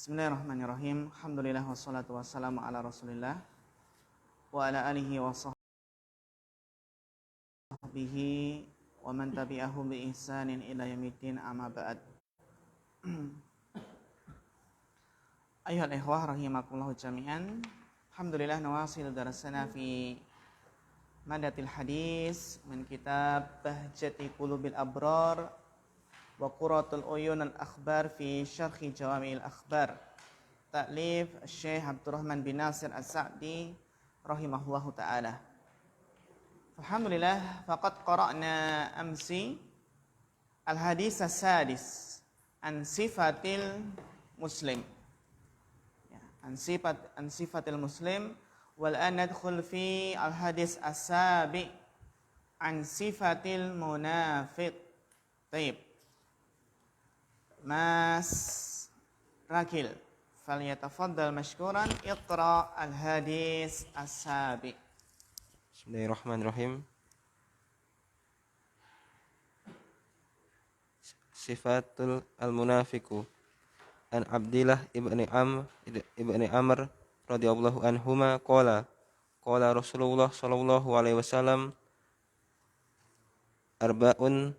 Bismillahirrahmanirrahim. Alhamdulillah wassalatu wassalamu ala Rasulillah wa ala alihi wa sahbihi wa man tabi'ahum bi ihsanin ila yaumiddin, amma ba'd. Ayuhal ikhwah rahimakumullah jami'an. Alhamdulillah nawasil darasana fi madatil hadis min kitab Bahjati Qulubil Abrar wa Quratul Uyun al-Akhbar fi Syarhi Jawami'il Akhbar, ta'lif Syekh Abdurrahman bin Nasir As-Sa'di rahimahullahu ta'ala. Alhamdulillah, faqad qara'na amsi al-hadis as-sadis an sifatil muslim, an sifatil muslim, wal an nadkhul fi al-hadis as-sabi an sifatil munafiq. Taib Mas Rakil, falyatafaddal mashkuran, iqra al-hadis as-sabi. Bismillahirrahmanirrahim. Sifatul al-munafiqu an Abdillah ibni Amr radhiyallahu anhuma qala Rasulullah sallallahu alaihi wasallam arba'un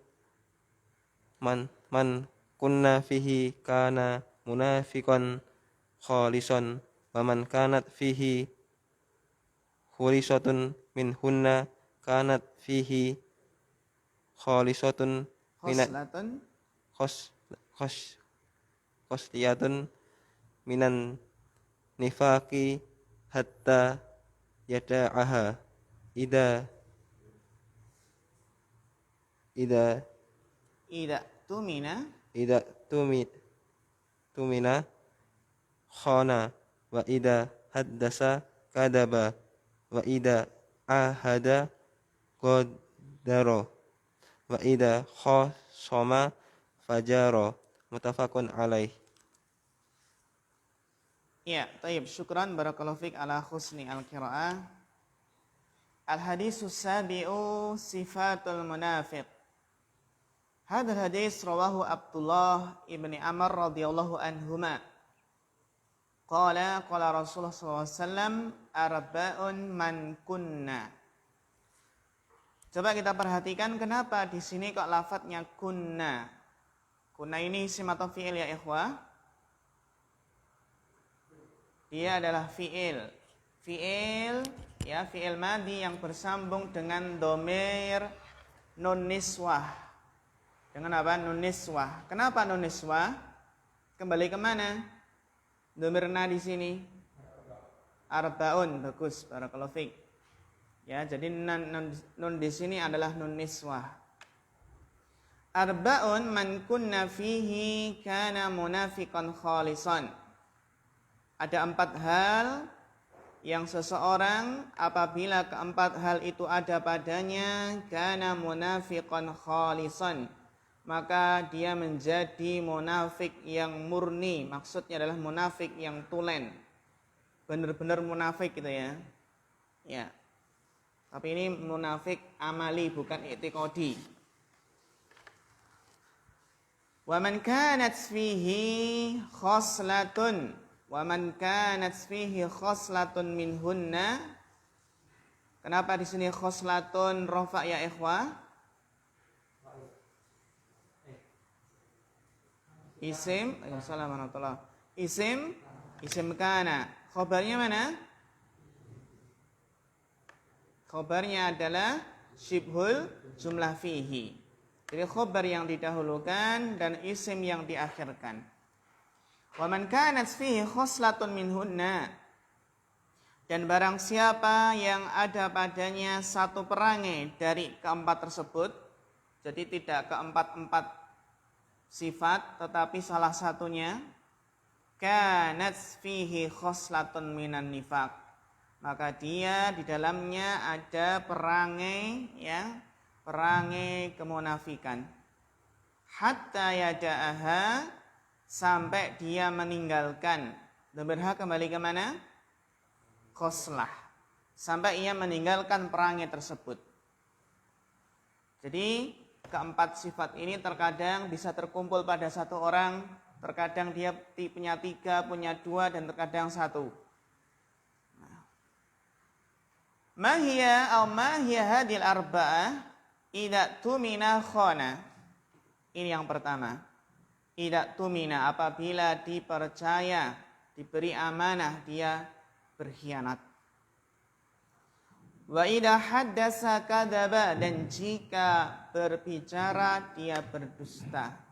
man kunna fihi kana munafiqan khalisan wa man kanat fihi khulisatun minhunna kanat fihi khalisatun khosliyatun minan nifaqi hatta yada'aha ida tumina khana wa ida haddasa kadaba wa ida ahada qadara wa ida khasama fajara, muttafaqun alaih. Ya, taib, syukran barakallahu fik ala husni al-qiraah. Al-hadisus sabi'u sifatul munafiq. Hadal hadis rawahu Abdullah ibni Amr radhiyallahu anhuma. Qala Rasulullah SAW arba'un man kunna. Coba kita perhatikan kenapa di sini kok lafadznya kunna. Kunna ini isim atau fi'il ya ikhwah? Dia adalah fi'il. Fi'il madhi yang bersambung dengan dhamir nun niswah. Dengan apa? Nun niswah. Kenapa nun niswah? Kembali ke mana? Dhamirna di sini arba'un. Bagus, barakallahu fiik. Ya, jadi nun di sini adalah nun niswah. Arba'un man kunna fihi kana munafiqan khalisan. Ada 4 hal yang seseorang apabila keempat hal itu ada padanya kana munafiqan khalisan, maka dia menjadi munafik yang murni. Maksudnya adalah munafik yang tulen, benar-benar munafik gitu ya. Ya. Tapi ini munafik amali, bukan i'tiqadi. Wa man kanat fihi khoslatun minhunna. Kenapa di sini khoslatun rafa ya ikhwah? Isim, assalamualaikum. Isim kana. Khabarnya mana? Khabarnya adalah syibhul jumlah fihi. Jadi khabar yang didahulukan dan isim yang diakhirkan. Wa man kanat fihi khoslatun minhunna. Dan barang siapa yang ada padanya satu perangai dari keempat tersebut, jadi tidak keempat-empat sifat, tetapi salah satunya, kanat fihi khoslatun minan nifaq, maka dia di dalamnya ada perangai kemunafikan. Hatta yada'aha, sampai dia meninggalkan. Dhamir kembali ke mana? Khoslah. Sampai ia meninggalkan perangai tersebut. Jadi keempat sifat ini terkadang bisa terkumpul pada satu orang, Terkadang dia punya 3, punya 2, dan terkadang 1. Ma hiya hadil arba'ah idza tumina khana. Ini yang pertama. Idza tumina, apabila dipercaya, diberi amanah, dia berkhianat. Wa idza haddasa kadzaba, dan jika berbicara dia berdusta.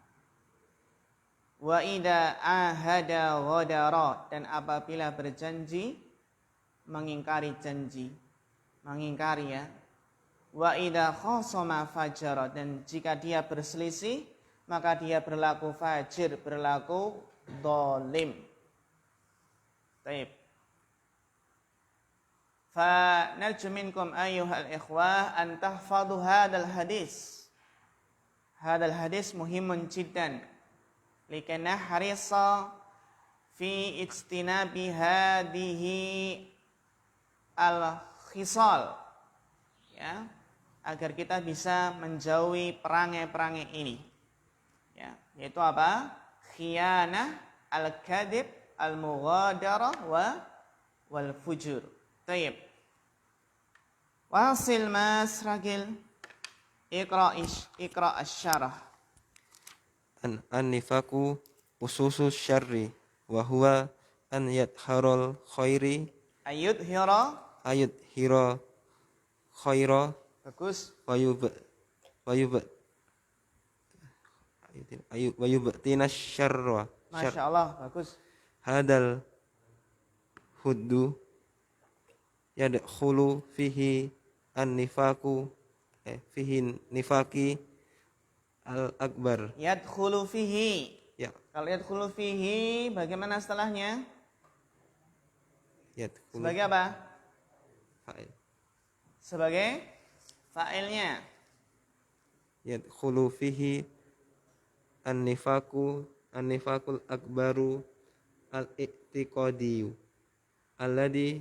Wa idza ahada ghadara, dan apabila berjanji mengingkari janji. Mengingkari ya. Wa idza khasama fajara, dan jika dia berselisih maka dia berlaku fajir, berlaku zalim. Baik. Fa narju minkum ayyuhal ikhwah an tahfadhu hadzal hadis. Hadzal hadis muhimun jiddan. Likana harisa fi ijtinabi hadhihi al-khisal. Ya, agar kita bisa menjauhi perangai-perangai ini. Ya, yaitu apa? Khiyanah, al-kadhib, al-mughadarah wal fujur. Baik. Wasil Mas Ragil, Iqra asy-syarah. An-nifaku ususus syarri wa huwa an yadharul khairi Ayudhira khaira bagus. Wayubtina syarra. Masya Allah, bagus. Hadal huddu yadkhulu fihi an-nifaku fihi nifaki al-akbar. Yadkhulu fihi. Ya, Kalau yadkhulu fihi, bagaimana setelahnya? yadkhulu Sebagai apa? fa'il. Sebagai fa'ilnya. Yadkhulu fihi an-nifakul akbaru al-i'tiqadiyu alladhi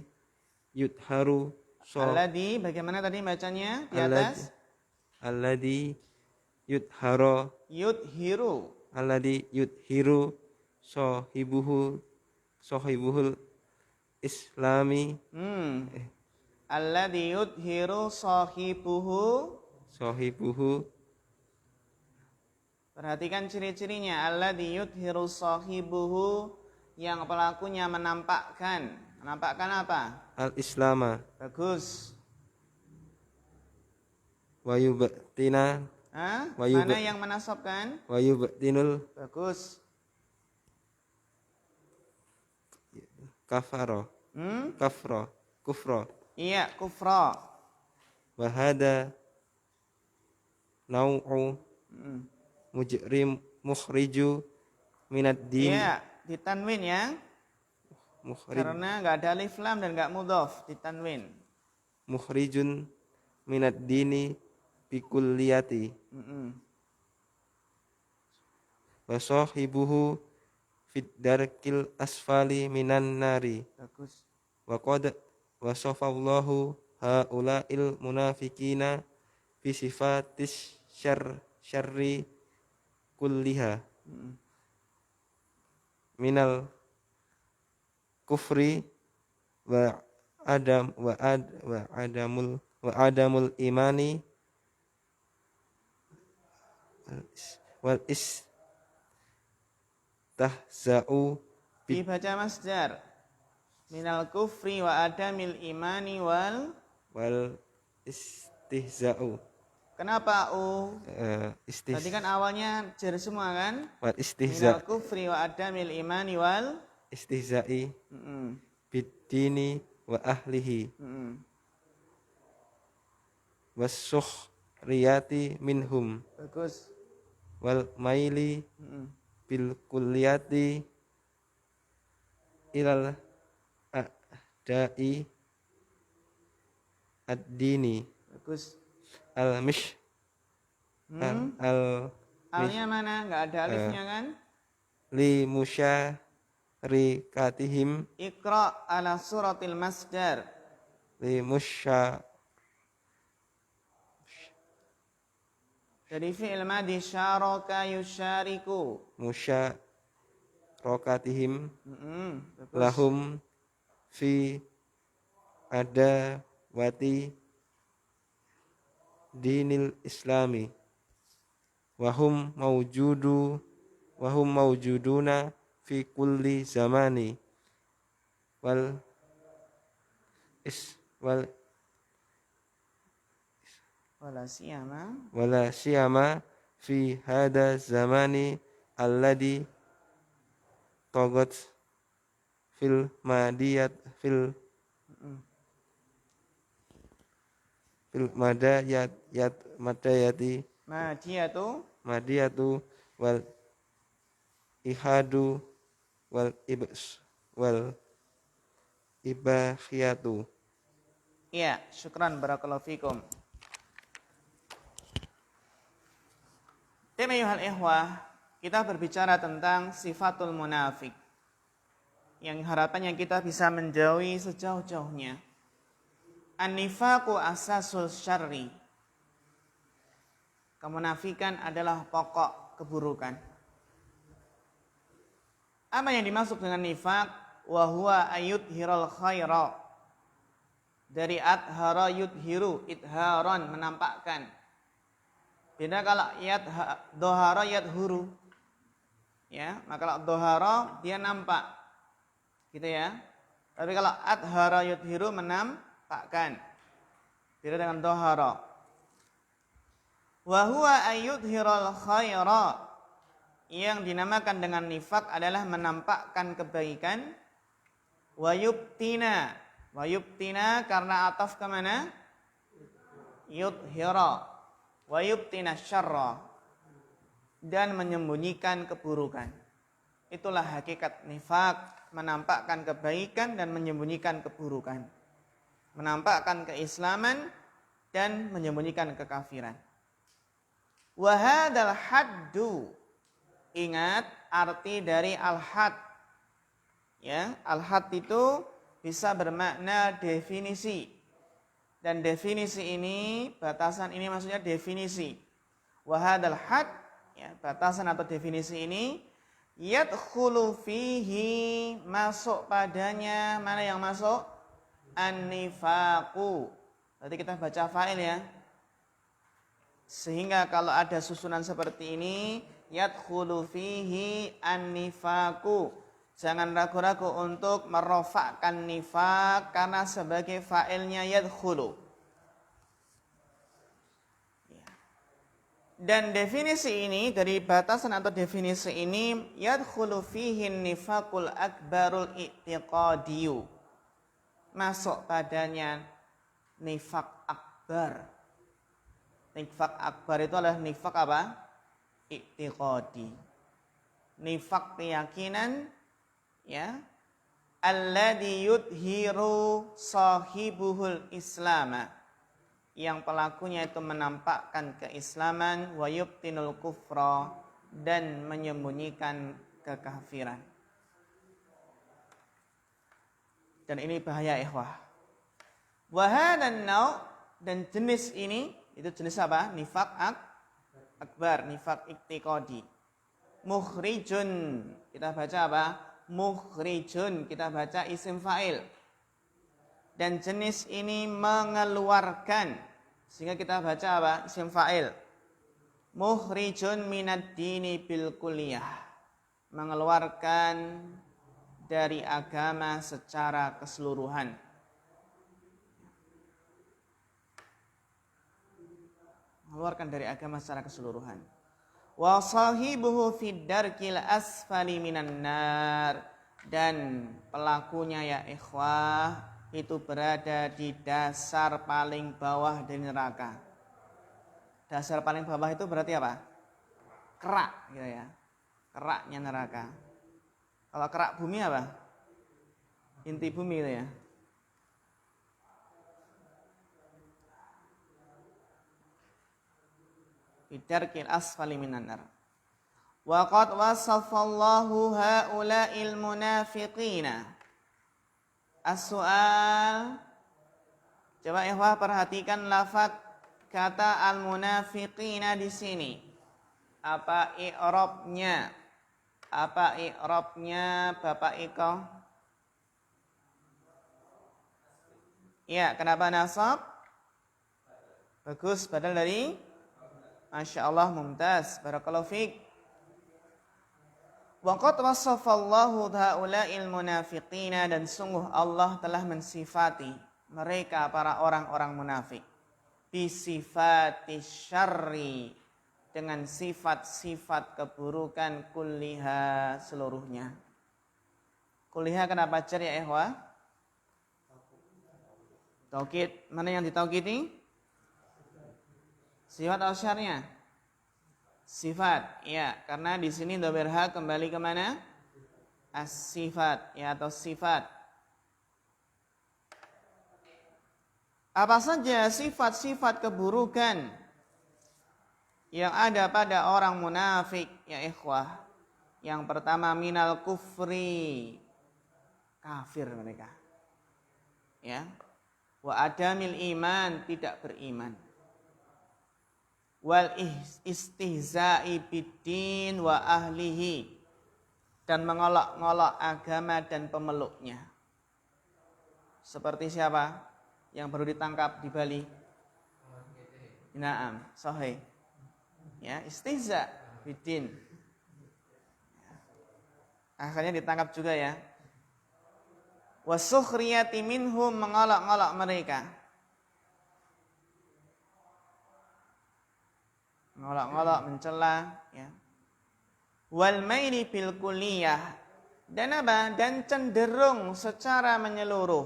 yudharu Alladhi, bagaimana tadi bacanya di atas? alladhi Yudhiru. yudhiru sahibuhul islami Alladhi yudhiru sahibuhu. Perhatikan ciri-cirinya. Alladhi yudhiru sahibuhu, yang pelakunya menampakkan. Menampakkan apa? al-islama. Bagus. Wayubtina. Mana yang menasabkan? Wayubtinul Bagus. kafro. Iya, kufra. Wahada nau'u mujrim mukhriju minad din. Iya, ditanwin ya. Karena enggak ada alif lam dan enggak mudhaf, ditanwin. Mukhrijun minad dini bikulliyati. Wa sahibuhu fid darkil asfali minan nari. Bagus. Wa qad wasafallahu haula'il munafiqina fi sifatis syarri kulliha minal kufri wa adamul imani wal istahza'u Dibaca masdar. Minal kufri wa adamil imani wal istihza'u. Kenapa u? Tadi kan awalnya jar semua kan? Wal istihza. Minal kufri wa adamil imani wal istihza'i bid-dini wa ahlihi. Was-sukhriyati minhum. Bagus. Wal maili bil kulliyati ilal a'da'i ad-dini. Bagus. Al-mish Alnya mana? Enggak ada alifnya kan? Li musyarikatihim. Iqra ala suratil masdar. Li Jadi fi'il madhi syaraka yusyariku. rokatihim Terus. lahum fi adawati dinil islami wahum maujuduna fi kulli zamani wal is wal wala siyama fi hada zamani alladhi tagat fil madiyat fil madayati madiyatu wal ihadu wal ibakhiyatu. Ya, syukran barakallahu fikum. Tema ayuhal ikhwah, kita berbicara tentang sifatul munafik. Yang harapannya kita bisa menjauhi sejauh-jauhnya. An-nifaqu asasul syarri. Kemunafikan adalah pokok keburukan. Apa yang dimaksud dengan nifaq? Wa huwa ayyudhiral khaira. Dari adhara yudhiru, idharon, menampakkan. Beda kalau dohara yadhuru. Ya, maka kalau dohara dia nampak. Gitu ya. Tapi kalau adhara yudhiru menampakkan. Beda dengan dohara. Wa huwa ayyudhiral khaira. Yang dinamakan dengan nifaq adalah menampakkan kebaikan. Wa yubtina karena ataf kemana? Yudhira. Wa yubtina syarra. Dan menyembunyikan keburukan. Itulah hakikat nifaq. Menampakkan kebaikan dan menyembunyikan keburukan. Menampakkan keislaman dan menyembunyikan kekafiran. Wa hadzal haddu. Ingat arti dari al-had. Ya, al-had itu bisa bermakna definisi. Dan definisi ini, batasan ini maksudnya definisi. Wa hadzal had, ya, batasan atau definisi ini yadkhulu fihi, masuk padanya, mana yang masuk? An-nifaqu. Berarti kita baca fa'il ya. Sehingga kalau ada susunan seperti ini, yadkhulu fihi an-nifaqu. Jangan ragu-ragu untuk merofakkan nifaq karena sebagai fa'ilnya yadkhulu. Dan definisi ini, dari batasan atau definisi ini, yadkhulu fihi nifaqul akbarul i'tiqadiyu. Masuk padanya nifaq akbar. Nifaq akbar itu adalah nifaq apa? I'tiqadi. Nifaq keyakinan, ya, alladhi yudhiru sahibuhul islama, yang pelakunya itu menampakkan keislaman, wa yubtinul kufra, dan menyembunyikan kekafiran. Dan ini bahaya ikhwah. Wa hadan nau, dan jenis ini, itu jenis apa? Nifaq akbar, nifaq i'tiqadi. Mukhrijun, kita baca apa? Mukhrijun, kita baca isim fa'il. Dan jenis ini mengeluarkan, sehingga kita baca apa? Isim fa'il. Mukhrijun minad dini bil kulliyah, mengeluarkan dari agama secara keseluruhan. Mengeluarkan dari agama secara keseluruhan. Wa sahibuhu fid darkil asfali minan nar, dan pelakunya ya ikhwah itu berada di dasar paling bawah dari neraka. Dasar paling bawah itu berarti apa? Kerak gitu ya. Keraknya neraka. Kalau kerak bumi apa? Inti bumi itu ya. Bidarkil asfali minan nar. Wa qad wasafallahu haula'il munafiqina. As-su'al. Coba ikhwah perhatikan lafaz kata al-munafiqina di sini. Apa i'rabnya? Apa i'rabnya Bapak Iko? Ya, kenapa nasab? Bagus, badal dari Masya Allah, mumtaz. Barakallahu fiik. Wa qad wasafallahu haula'il munafiqina, dan sungguh Allah telah mensifati mereka para orang-orang munafik bisifati syarri, dengan sifat-sifat keburukan kulliha, seluruhnya. Kulliha kenapa jar ya ikhwah? Taukid, mana yang ditaukidi? Sifat atau syarnya? Sifat, ya, karena di sini dhamir ha kembali ke mana? As-sifat, ya, atau sifat. Apa saja sifat-sifat keburukan yang ada pada orang munafik, ya ikhwah? Yang pertama, minal kufri, kafir mereka. Ya. Wa adamil iman, tidak beriman. Wal istihza'i biddin wa ahlihi, dan mengolok-ngolok agama dan pemeluknya. Seperti siapa yang baru ditangkap di Bali? Naam, sahih. Ya, istihza biddin. Akhirnya ditangkap juga ya. Wasukhriyati minhum, mengolok-ngolok mereka. Ngolok-ngolok, mencela, ya. Wal maili bil kulliyah, dan apa? Dan cenderung secara menyeluruh.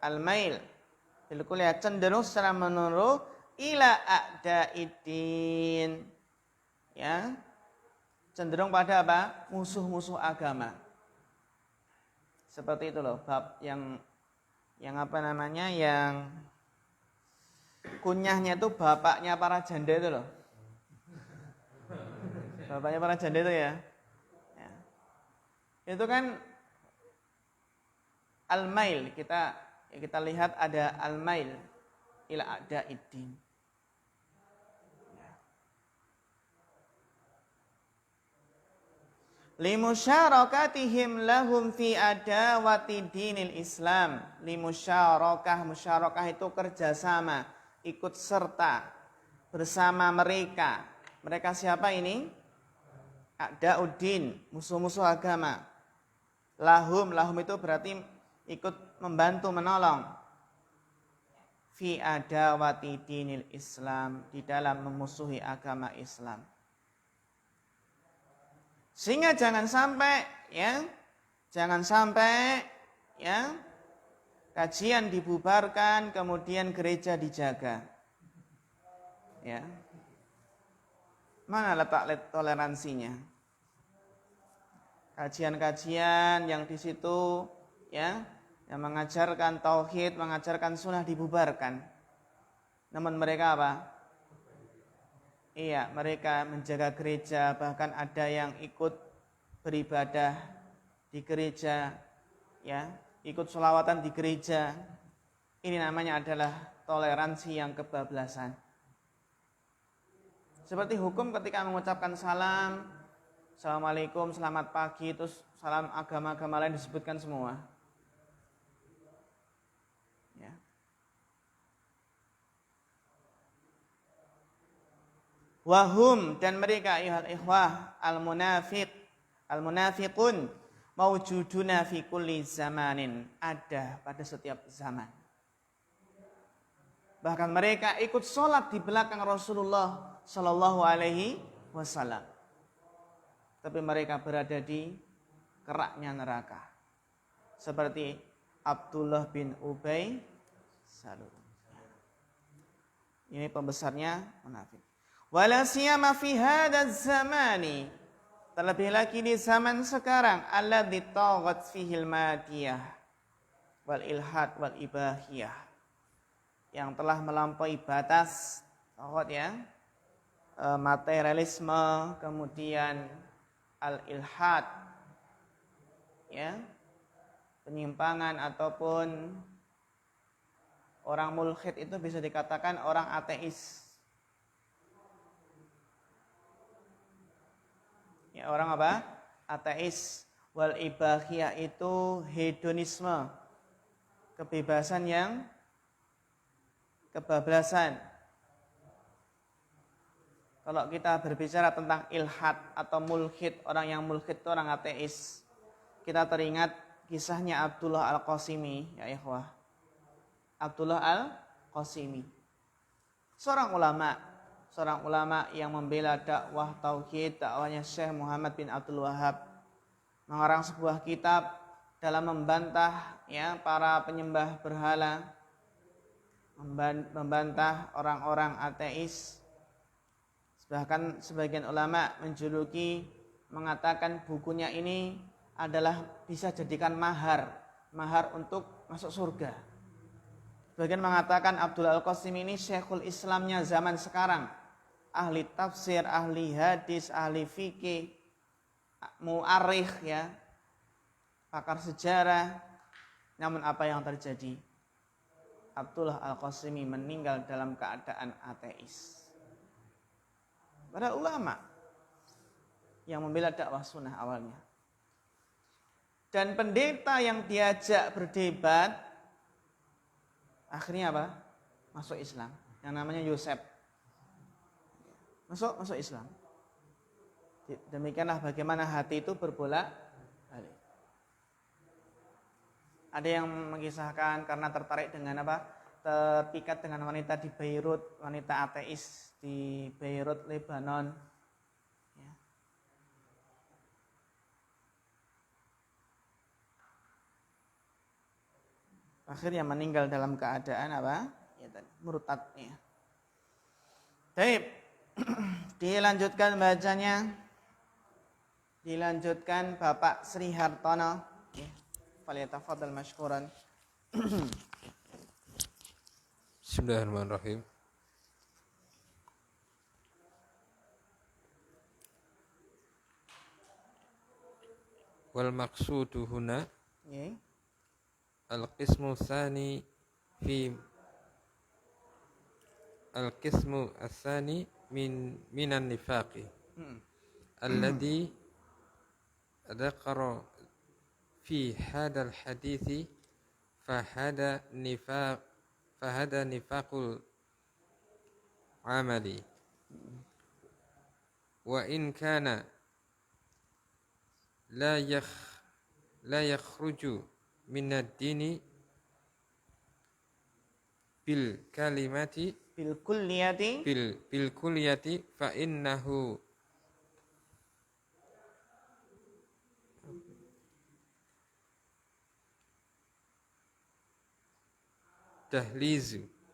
Al mail bil kulliyah, cenderung secara menyeluruh ila a'daiddin. Ya. Cenderung pada apa? Musuh-musuh agama. Seperti itu loh, bab yang apa namanya? Yang kunyahnya itu bapaknya para janda itu loh. Bapaknya para janda itu ya. Itu kan al-mail, kita lihat ada al-mail ila a'daiddin. Limusyarakatihim lahum fi adawati dinil Islam. Musyarakah itu kerjasama, ikut serta bersama mereka. Mereka siapa ini? A'dauddin, musuh-musuh agama. Lahum itu berarti ikut membantu, menolong. Fi adawati dinil Islam, di dalam memusuhi agama Islam. Sehingga jangan sampai kajian dibubarkan, kemudian gereja dijaga. Ya. Mana letak toleransinya? Kajian-kajian yang di situ ya, yang mengajarkan tauhid, mengajarkan sunnah dibubarkan. Namun mereka apa? Iya, mereka menjaga gereja, bahkan ada yang ikut beribadah di gereja, ya, ikut sholawatan di gereja. Ini namanya adalah toleransi yang kebablasan. Seperti hukum ketika mengucapkan salam, assalamualaikum, selamat pagi, terus salam agama-agama lain disebutkan semua. Ya. Wahum, dan mereka ayuhal ikhwah al-munafiqun mawjuduna fi kulli zamanin, ada pada setiap zaman. Bahkan mereka ikut sholat di belakang Rasulullah Sallallahu Alaihi Wasallam. Tapi mereka berada di keraknya neraka. Seperti Abdullah bin Ubay Salul. Ini pembesarnya munafik. Wala siyama fi hadzal zamani, terlebih lagi di zaman sekarang, alladzi taghat fihi al-madiyah wal ilhad wal ibahiyah, yang telah melampaui batas taghat ya, materialisme, kemudian al-ilhad ya, penyimpangan, ataupun orang mulhid itu bisa dikatakan orang ateis. Ya, orang apa? ateis. Wal ibahiyah itu hedonisme, kebebasan yang kebablasan. Kalau kita berbicara tentang ilhad atau mulhid, orang yang mulhid itu orang ateis, kita teringat kisahnya Abdullah Al-Qasimi, ya ikhwah. Abdullah Al-Qasimi, seorang ulama yang membela dakwah tauhid, dakwahnya Syekh Muhammad bin Abdul Wahab, mengarang sebuah kitab dalam membantah ya para penyembah berhala, membantah orang-orang ateis. Bahkan sebagian ulama mengatakan bukunya ini adalah bisa jadikan mahar untuk masuk surga. Sebagian mengatakan Abdullah Al-Qasimi ini Syekhul Islamnya zaman sekarang, ahli tafsir, ahli hadis, ahli fikih, mu'arikh ya, pakar sejarah. Namun apa yang terjadi? Abdullah Al-Qasimi meninggal dalam keadaan ateis. Padahal ulama yang membela dakwah sunnah awalnya. Dan pendeta yang diajak berdebat akhirnya apa? Masuk Islam. Yang namanya Yosef. Masuk Islam. Demikianlah bagaimana hati itu berbolak-balik. Ada yang mengisahkan karena tertarik dengan terpikat dengan wanita di Beirut, wanita ateis di Beirut, Lebanon. Ya. Akhirnya meninggal dalam keadaan ya, murtadnya. Baik, dilanjutkan bacanya. Dilanjutkan Bapak Sri Hartono. Falyatafadhal mashkuran. Bismillahirrahmanirrahim. Wal maqsudu huna al-qismu tsani fi al-qismu tsani minan nifaqi alladhi dzakara fi hadal hadithi fahada nifaqul amali wa in kana la yakhruju min ad-dini bil kalimati bil kulliyati fa innahu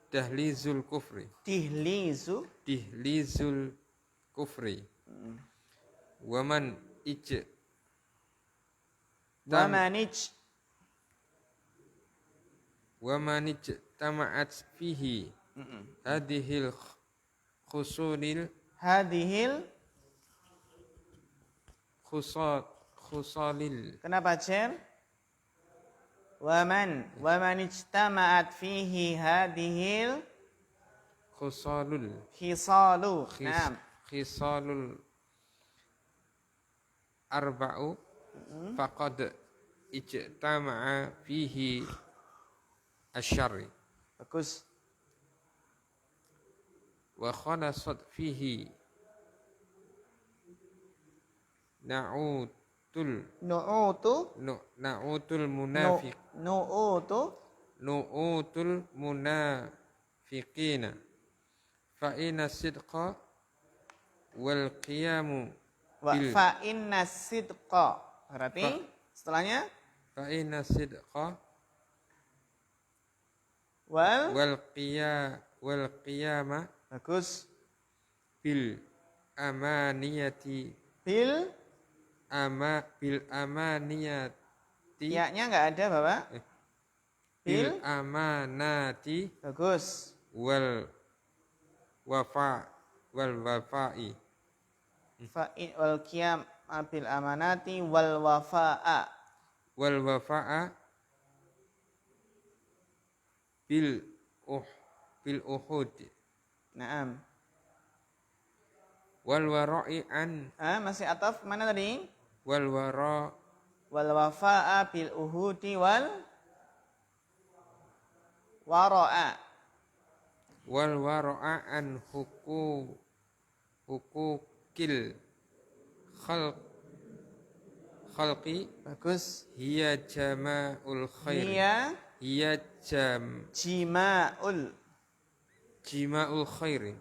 dahlizul kufri waman tama'at fihi hadhil khusalil. Kenapa Cer? Waman ijtama'at fihi hadhil khisalul. Khisalul arba'u faqad ijtama'a fihi asyarri. Bagus. Wa khalasat fihi na'utul munafiqina fa inna sidqa wal qiyamu fa inna sidqa berarti setelahnya fa inna sidqa wal qiyama bagus bil amaniyati ya-nya enggak ada Bapak. Bil amanati bagus wal wafa'i wal qiyam bil amanati wal wafa'a bil uhud. Naam. Wal wara'i an masih ataf mana tadi? wal wara wal wafa'a bil uhudi wal wara'a. wal wara'a an hukukil khalq khalqi Bagus. hiya jama'ul khairi Hiya hiya jima'ul jima'ul khairi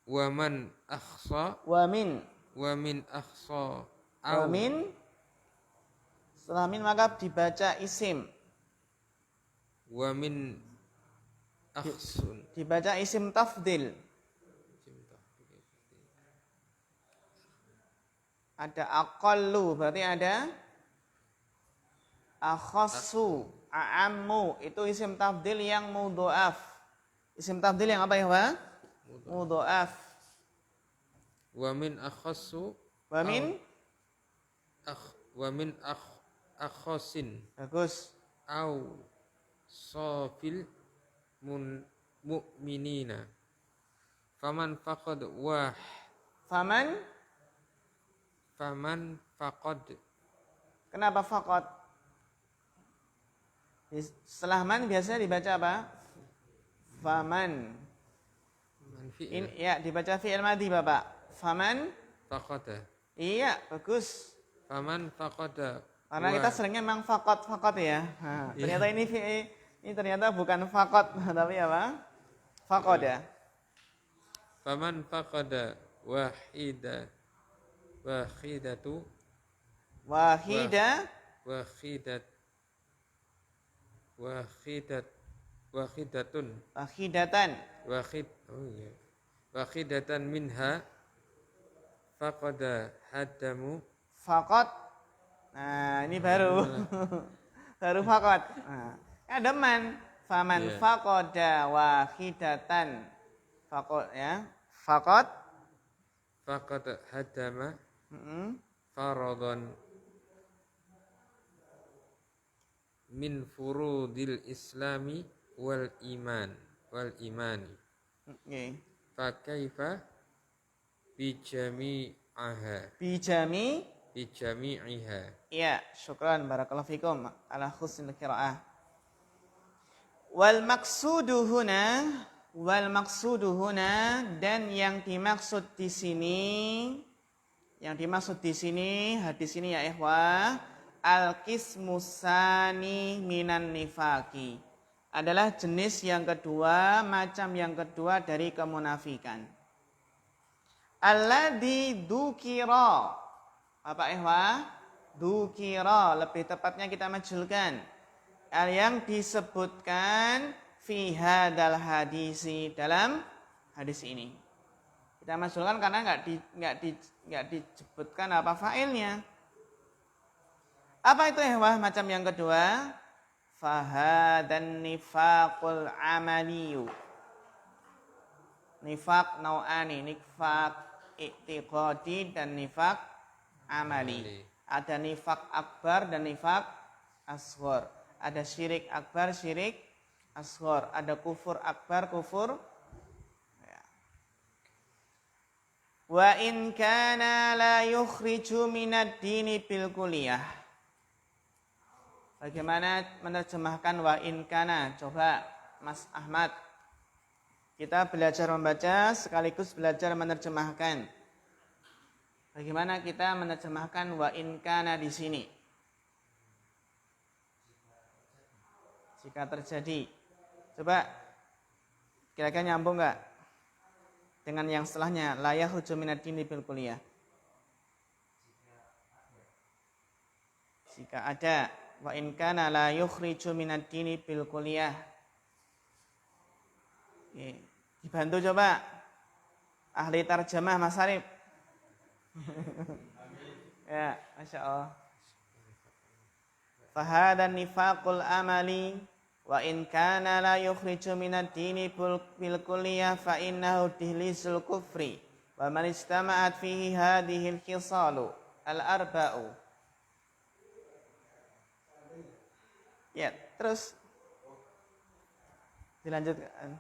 wa man akhsa wa min au setelah min maka dibaca isim, wa min akhsun dibaca isim tafdil. Ada aqallu berarti ada akhassu, a'ammu itu isim tafdil yang mudha'af. Isim tafdil yang apa ya, Pak? Mudha'af. wa min akhassu Wa min akhasin bagus. au safil mu'minina faman faqad Faman faqad kenapa faqat? Setelah man biasanya dibaca apa? Faman. fi'il Ya, dibaca fi'il madhi, Bapak. Faman. faqada Iya, bagus. faman faqada Karena kita seringnya memang fakot ya. Nah, ternyata ini ternyata bukan fakot, tapi apa? Fakot ya. faman faqada wahidatu Wahida. wahidat wahidatun Wahidatan. wahidatan minha faqada hadamu Fakot. Nah, ini baru. Baru fakot. Nah, ada man. Faman Iya. fakoda wahidatan. Fakot ya. Fakot. faqad hadama Mm-mm. faradan min furudil islami wal imani Oke. fa kaifa bijami'iha Iya, syukran barakallahu fikum ala husnil qiraah. Wal maksudu huna dan yang dimaksud di sini hadis ini ya ikhwah, al qismusani minan nifaqi adalah jenis yang kedua, macam yang kedua dari kemunafikan. Alladzi dzukira. Apa ikhwah? Dzukira, lebih tepatnya kita majulkan. Yang disebutkan fi hadal hadisi, dalam hadis ini. Kita majulkan karena enggak disebutkan apa fa'ilnya. Apa itu ikhwah macam yang kedua? Fahadan nifaqul amaliyu. Nifaq nau'ani, nifaq i'tiqadi dan nifaq amali. Ada nifaq akbar dan nifaq asghar. Ada syirik akbar, syirik asghar. Ada kufur akbar, kufur. Ya. Wa in kana la yukhriju minad dini bil kulliyah. Bagaimana menerjemahkan wa in kana? Coba Mas Ahmad. Kita belajar membaca sekaligus belajar menerjemahkan. Bagaimana kita menerjemahkan wa in kana di sini? Jika terjadi. Coba kira-kira nyambung enggak dengan yang setelahnya la yakhruju minad dini bil kulliyah? Jika ada wa in kana la yukhriju minad dini bil kulliyah. Oke. Dibantu coba ahli tarjamah Mas Arif. Ya, Masya Allah. Fahadan nifaqul amali wa in kana la yukhriju minad dini bil kulliyah fa innahu dihlisul kufri wa man istama'at fihi hadhil khisalu al arba'u. Ya, terus dilanjutkan.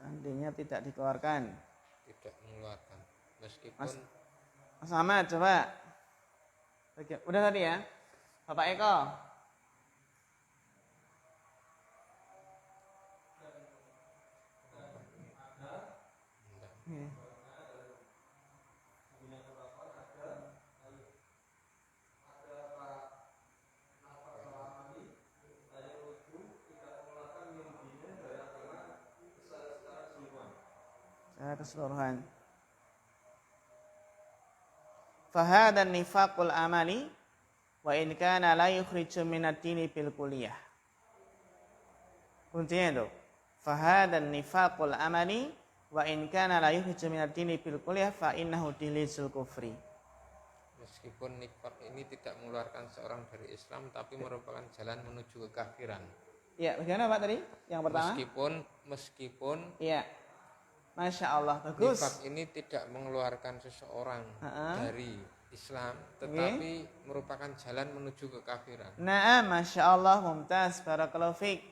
Seandainya tidak dikeluarkan. Tidak mengeluarkan. Meskipun Mas Ahmad coba. Udah tadi ya? Bapak Eko. Oke. Secara keseluruhan. Fahadha nifaqul amali wa in kana la yukhriju minad dini bil kulliyah. Kuncinya itu. Fahadha nifaqul amali wa in kana la yukhriju minad dini bil kulliyah fa innahu dilizul kufri. meskipun nifak ini tidak mengeluarkan seorang dari Islam tapi merupakan jalan menuju kekafiran. Ya, bagaimana Pak tadi? Yang pertama? Meskipun Iya. Masya Allah, bagus. nifak ini tidak mengeluarkan seseorang dari Islam, tetapi merupakan jalan menuju kekafiran. Nah, Masya Allah, mumtaz, barakallahu fiik.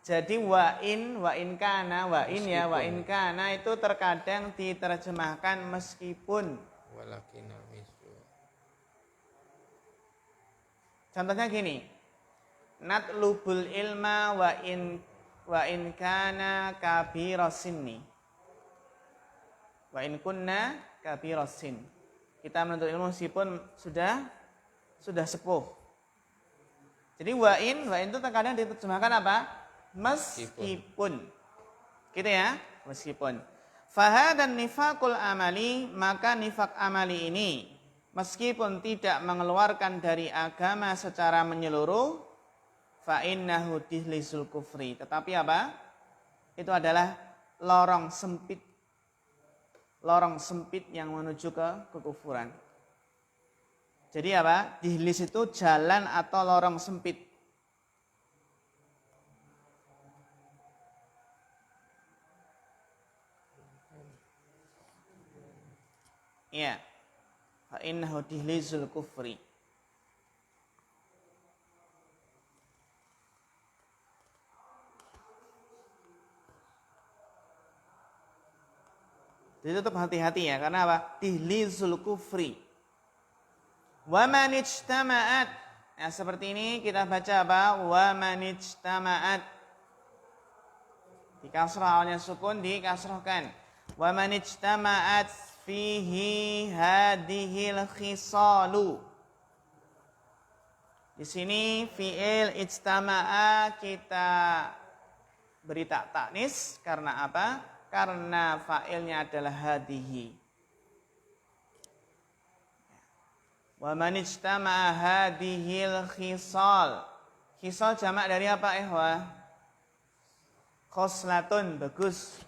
Jadi wa in kana, wa in kana itu terkadang diterjemahkan meskipun. Walakinna mislu. Contohnya gini. Natlubul ilma wa in kana kabirasinni. Wa in kunna kabirasin. Kita menuntut ilmu meskipun sudah sepuh. Jadi wa in itu terkadang diterjemahkan apa? Meskipun. Gitu ya, meskipun. Fahadan nifaqul amali, maka nifak amali ini meskipun tidak mengeluarkan dari agama secara menyeluruh, fa innahu dihlisul kufri. Tetapi apa? Itu adalah lorong sempit yang menuju ke kekufuran. Jadi apa? Dihlis itu jalan atau lorong sempit. Ya. Fa innahu dihlizul kufri. Jadi tetap hati-hati ya, karena apa? Dihlizul kufri. Wa man ijtama'at. Nah, seperti ini kita baca apa? Wa man ijtama'at. Di kasrah, awalnya sukun dikasrahkan. Wa man ijtama'at fihi hadhil khisalu. Di sini fi'il ijtama'a kita beri ta'nis karena apa? Karena fa'ilnya adalah hadhihi. Wa man ijtama'a hadhil khisal. Khisal jamak dari apa, ikhwah? Khoslatun, bagus.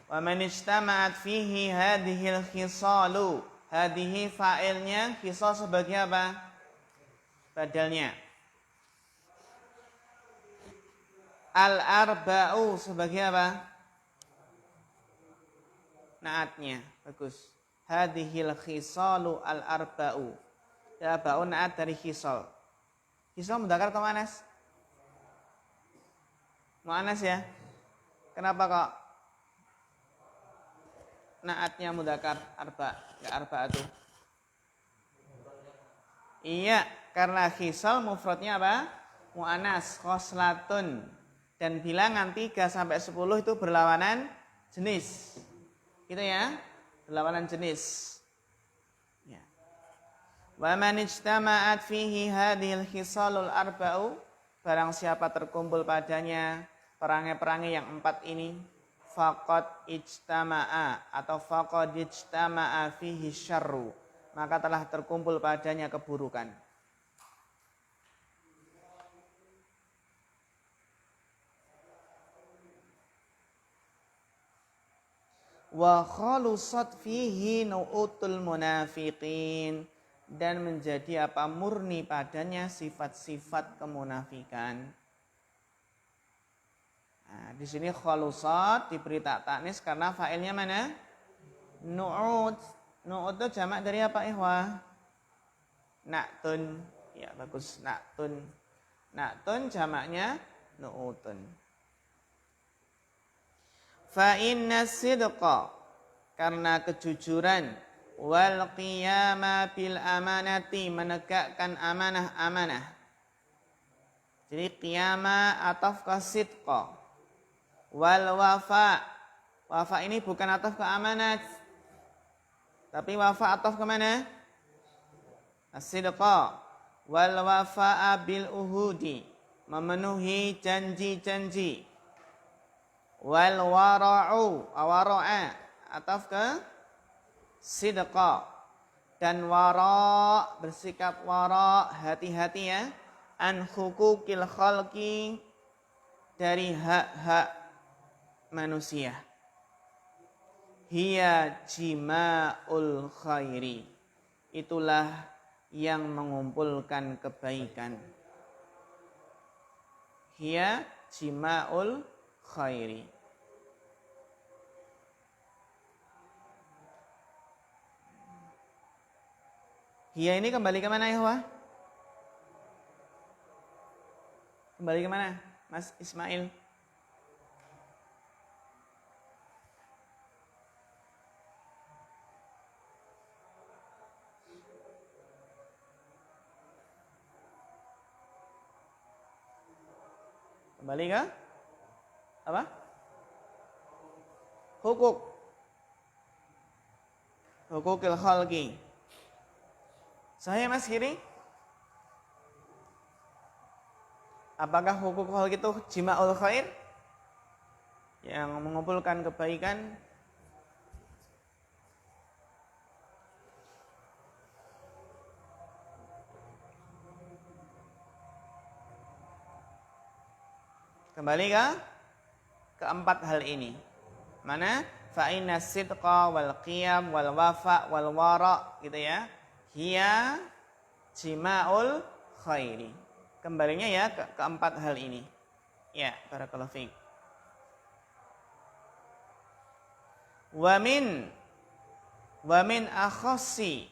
Wa man ijtama'at fihi hadhil khisalu. Hadhihi fa'ilnya, khisal sebagai apa? Badalnya. Al-arba'u sebagai apa? Naatnya, bagus. Hadhil khisalu al-arba'u. Ya, ba'u naat dari khisal. Khisal mudzakkar atau muannas? Muannas ya. Kenapa kok naatnya mudzakkar enggak arba'atu? Iya, karena khisal mufradnya apa? Muannas, khoslatun. Dan bilangan 3 sampai 10 itu berlawanan jenis. Gitu ya, berlawanan jenis. Ya. Wa man ijtama'at fihi hadhil khisalul arba'u, barang siapa terkumpul padanya perangai-perangai yang 4 ini, faqad ijtama'a atau faqad ijtama'a fihi syarru, maka telah terkumpul padanya keburukan. Wa khalusat fihi nu'utul munafiqin, dan menjadi apa? Murni padanya sifat-sifat kemunafikan. Nah, di sini khalusat diberi ta'nis karena fa'ilnya mana? Nu'ud. Nu'ud itu jamak dari apa, ikhwah? Na'tun. Ya, bagus, na'tun. Na'tun jamaknya nu'utun. Fa inna sidqa, karena kejujuran, wal qiyama bil amanati, menegakkan amanah-amanah. Jadi qiyama ataf ke sidqa. Wal wafa, wafa ini bukan ataf ke amanat, tapi wafa ataf ke mana? As-sidqa. Wal wafa'a bil uhudi, memenuhi janji-janji. Wal wara'u, wara'a ataf ke sidqa. Dan wara', bersikap wara', hati-hati ya, an hukukil khalqi, dari hak-hak manusia. Hiya jima'ul khairi, itulah yang mengumpulkan kebaikan. Hiya jima'ul khairi. Hiya ini kembali ke mana ya, Wah? Kembali ke mana, Mas Ismail? Kembali ke apa? Hukukil khalqi. Saya Mas Kiri? Apakah hukuk khalqi itu jima'ul khair, yang mengumpulkan kebaikan? Kembali ke keempat hal ini. Mana? Fa inna sidqa wal qiyam wal wafa wal wara, gitu ya. Hiya jima'ul khairi. Kembalinya ya ke keempat hal ini. Ya, barakallahu fiik. Wa min akhassi,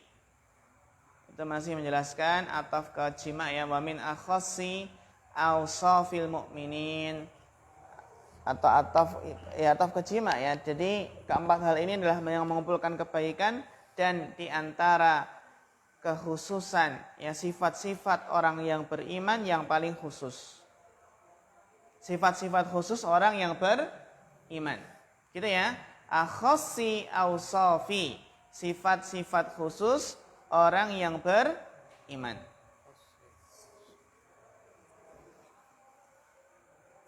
itu masih menjelaskan ataf ke jima' ya. Wa min akhassi awsafil mu'minin, atau ataf ke jima' ya. Jadi keempat hal ini adalah yang mengumpulkan kebaikan, dan diantara kekhususan ya, sifat-sifat orang yang beriman yang paling khusus. Sifat-sifat khusus orang yang beriman. Gitu ya. Akhassi awsafi, sifat-sifat khusus orang yang beriman.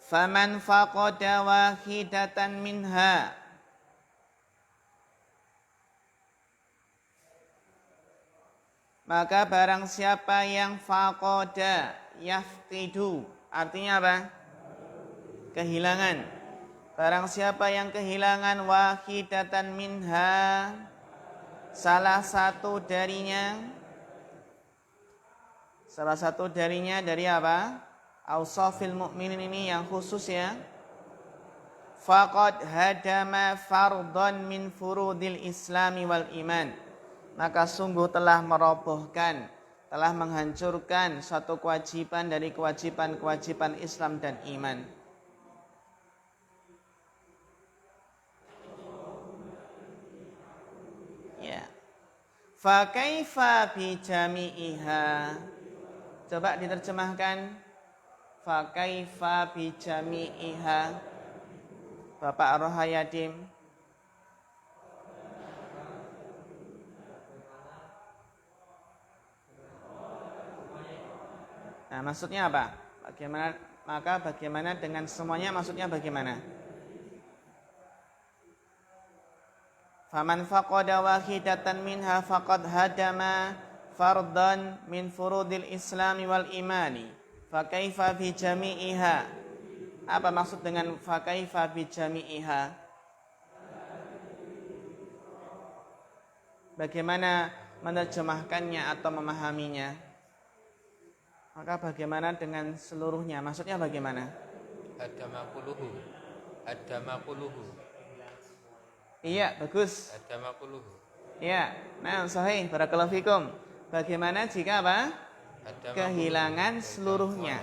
Faman faqada wahidatan minha, maka barang siapa yang faqada, yafqidu, artinya apa? Kehilangan. Barang siapa yang kehilangan wahidatan minha, salah satu darinya dari apa? Awsafil mu'minin ini yang khusus ya. Faqad hadama fardhan min furudil islami wal iman, maka sungguh telah merobohkan, telah menghancurkan suatu kewajiban dari kewajiban-kewajiban Islam dan iman. Ya. Fa kaifa bi jami'iha, coba diterjemahkan. Fa kaifa bi jami'iha, Bapak Ar-Rohayadim. Nah, maksudnya apa? Bagaimana dengan semuanya, maksudnya bagaimana? Faman faqada wahidatan minha faqad hadama fardan min furudil islami wal imani. Fa kaifa bi jami'iha. Apa maksud dengan fa kaifa bi jami'iha? Bagaimana menerjemahkannya atau memahaminya? Maka bagaimana dengan seluruhnya? Maksudnya bagaimana? Hadama quluhu. Iya, bagus. Hadama quluhu. Iya, nah sahih, barakallahu fikum. Bagaimana jika apa? Kehilangan seluruhnya.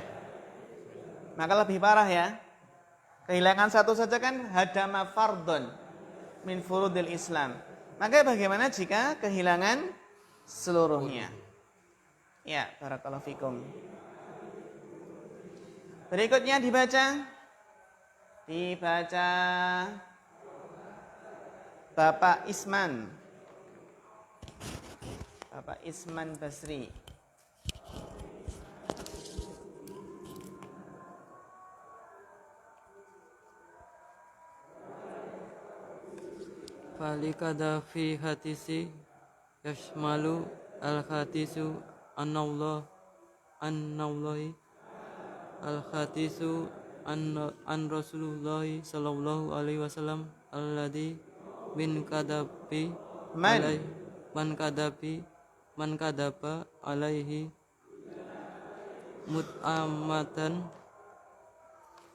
Maka lebih parah ya. Kehilangan satu saja kan hadama fardun min furudil Islam. Maka bagaimana jika kehilangan seluruhnya? Ya, barakallahu fikum. Berikutnya dibaca Bapak Isman Basri. Falikada fi hadisi yashmalu al-hadisu an-nallahi al-hadisu an Rasulullahi sallallahu alaihi wasallam alladhi man kadaba alaihi mut'amatan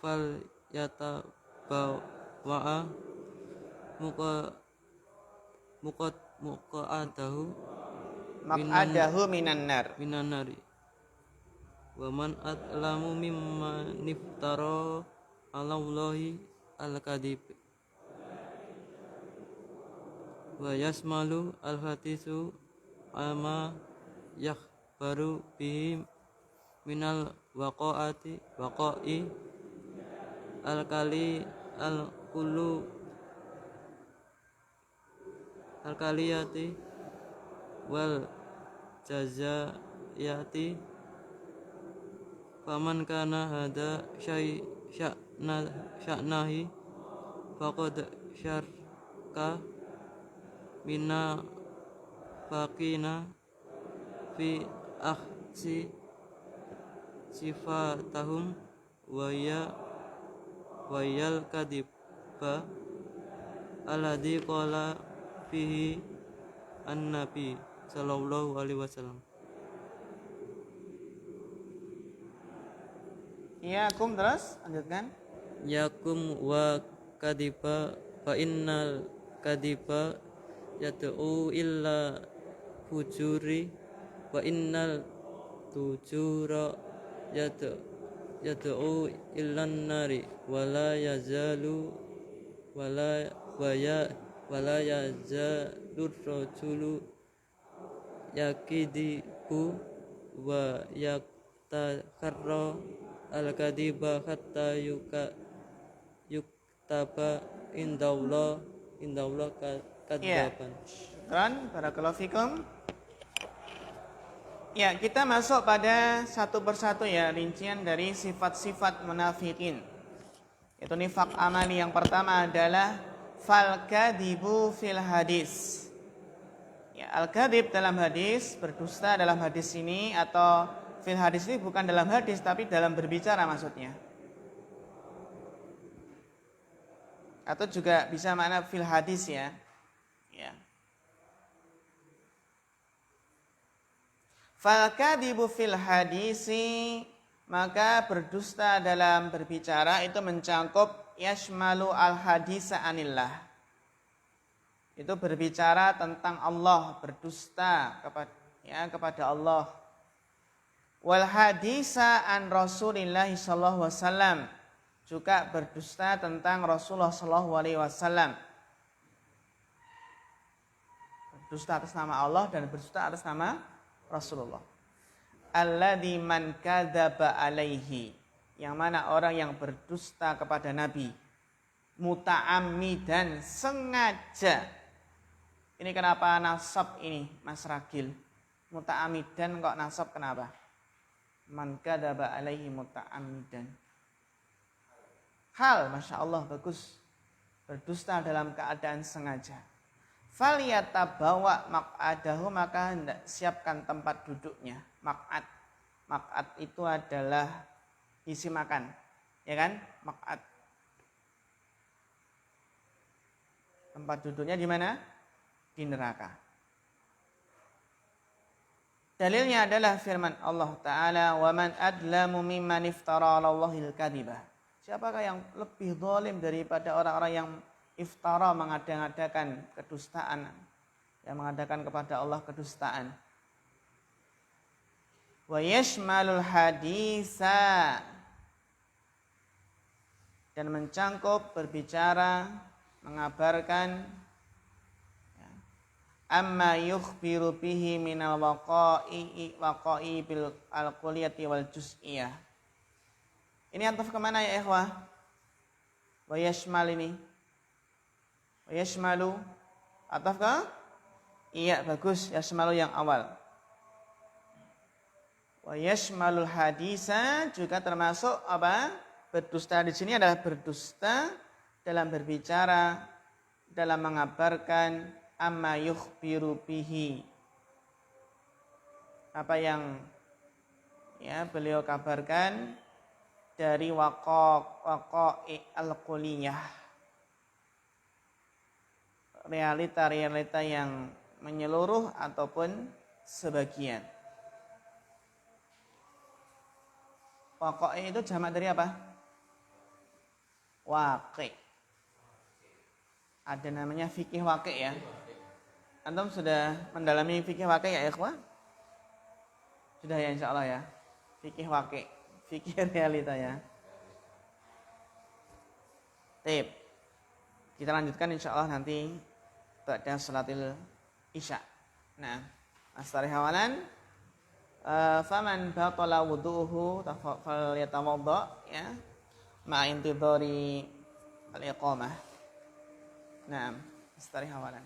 fal yatabawa'a maq'adahu minan nar. nari wa man atlamu mimma niftara ala Allahi al-kadhib wa yasmalu al-hadisu ama yakhbaru bihi minal waqa'i al-kali al-kullu al-kaliyati wal jazayati faman kana hada sya'nahi faqad syarka minna faqina fi akhsi sifatahum wayal kadibba alladhi qala fihi an-nabi sallallahu alaihi wasallam. Yakum, terus lanjutkan. Yakum wa kadiba fa innal kadiba yad'u illa fujuri wa innal tujura yad'u illan nari wala yazalu wala yazalur rajulu yakidiku wa yaktakarra al-kadiba hatta yuktaba indallah kadzaban. Syukran, barakallahu fikum. Ya, kita masuk pada satu persatu ya, rincian dari sifat-sifat munafikin. Itu nifaq amali. Yang pertama adalah fal kadibu fil hadis. Ya, al-kadib dalam hadis, berdusta dalam hadis ini, atau fil hadis ini bukan dalam hadis tapi dalam berbicara maksudnya. Atau juga bisa makna fil hadis ya. Ya. Fal kadibu fil hadisi, maka berdusta dalam berbicara itu mencakup yashmalu al hadisa anillah. Itu berbicara tentang Allah, berdusta kepada Allah. Wal hadisa an Rasulillah sallallahu alaihi wasallam, juga berdusta tentang Rasulullah sallallahu alaihi wasallam. Berdusta atas nama Allah dan berdusta atas nama Rasulullah. Alladzi man kadzaba alaihi, yang mana orang yang berdusta kepada Nabi muta'ammidan, sengaja. Ini kenapa nasab ini Mas Ragil? Muta'ammidan kok nasab kenapa? Man kadzaba alaihi muta'ammidan. Hal, Masya Allah, bagus. Berdusta dalam keadaan sengaja. Falyatabawa maq'adahu, maka hendak siapkan tempat duduknya. Maq'ad. Maq'ad itu adalah isi makan. Ya kan? Maq'ad. Tempat duduknya di mana? Di neraka. Dalilnya adalah firman Allah Ta'ala, وَمَنْ أَدْلَمُ مِمَّنِ افْتَرَى عَلَى اللَّهِ الْكَذِبَ. Siapakah yang lebih zalim daripada orang-orang yang iftara, mengada-ngadakan kedustaan, yang mengadakan kepada Allah kedustaan. Wa yashmalul hadisa, dan mencangkup berbicara, mengabarkan amma yukhbiru bihi minal waqa'i bil al-kulliyati wal juz'iyah. Ini ataf kemana ya ikhwah? Wa yashmal ini. Wa yashmalu ataf ke? Iya, bagus. Yashmalu yang awal. Wa yashmalul hadisa juga termasuk apa? Berdusta di sini adalah berdusta dalam berbicara, dalam mengabarkan amma yukhbiru bihi. Apa yang ya beliau kabarkan dari waqa'i al-kulliyah. Realita-realita yang menyeluruh ataupun sebagian. Waqa'i itu jamak dari apa? Waqi'. Ada namanya fikih waqi' ya. Antum sudah mendalami fikih waqi' ya ikhwah? Sudah ya insyaallah ya. Fikih waqi', fikih realita ya. Tip. Kita lanjutkan insyaallah nanti pada salatil isya. Nah, astarih hawalan faman batala wudu'uhu falyatawadda ya ma intidhari al-iqamah. Nah, astarih hawalan.